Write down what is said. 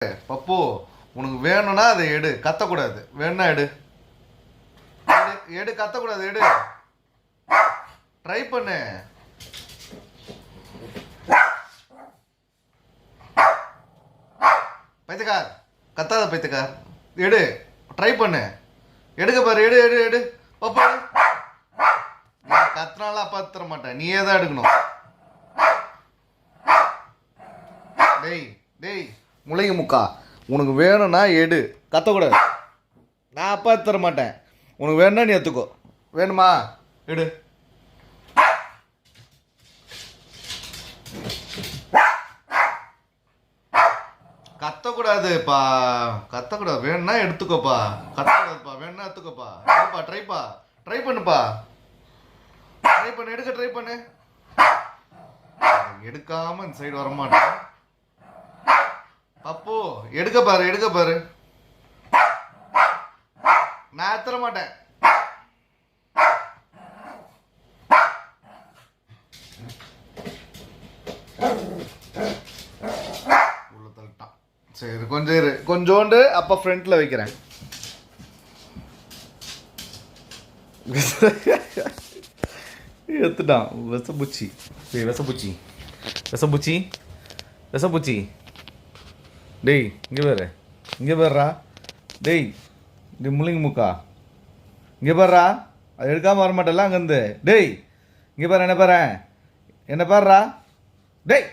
பப்பு, உனக்கு வேணும்னா அதை எடு, கத்தக்கூடாது. வேணும்னா எடு, எடு, கத்தக்கூடாது, எடு. ட்ரை பண்ணு. பைத்தியக்கார், கத்தாத பைத்தியக்கார், எடு, ட்ரை பண்ணு. எடுக்க பாரு, எடு எடு எடு. பப்பு, நான் கத்துனாலும் அப்பா தர மாட்டேன், நீயே தான் எடுக்கணும். டேய் டேய் முளைங்க முக்கா, உனக்கு வேணும்னா எடு, கத்தக்கூடாது. நான் அப்பா தர மாட்டேன், உனக்கு வேணும்னா நீ எடுத்துக்கோ. வேணுமா எடு. கத்தக்கூடாதுப்பா, கத்தக்கூடாது. வேணும்னா எடுத்துக்கோப்பா, கத்தக்கூடாதுப்பா. வேணும்னா எடுத்துக்கோப்பா. எடுப்பா, ட்ரைப்பா, ட்ரை பண்ணுப்பா, ட்ரை பண்ணு, எடுக்க ட்ரை பண்ணு. எடுக்காம இந்த சைடு வர மாட்டேன். பப்பு, எடுக்க பாரு, எடுக்க பாரு. நான் எத்தர மாட்டேன். உள்ள தள்ளிட்டான். சரி, கொஞ்சம் இரு, கொஞ்சோண்டு அப்ப ஃப்ரண்ட்ல வைக்கிறேன். எடுத்துட்டான். விசப்பூச்சி, விசப்பூச்சி, விசப்பூச்சி, விசப்பூச்சி. டேய் இங்கே பாரு, இங்கே பாருடா. டேய் டி முள்ளிங்க முக்கா, இங்கே பாருடா. அது எடுக்காமல் வர மாட்டேல்ல அங்கேருந்து. டேய் இங்கே பாரு, என்ன பாரு, என்ன பாருடா. டேய்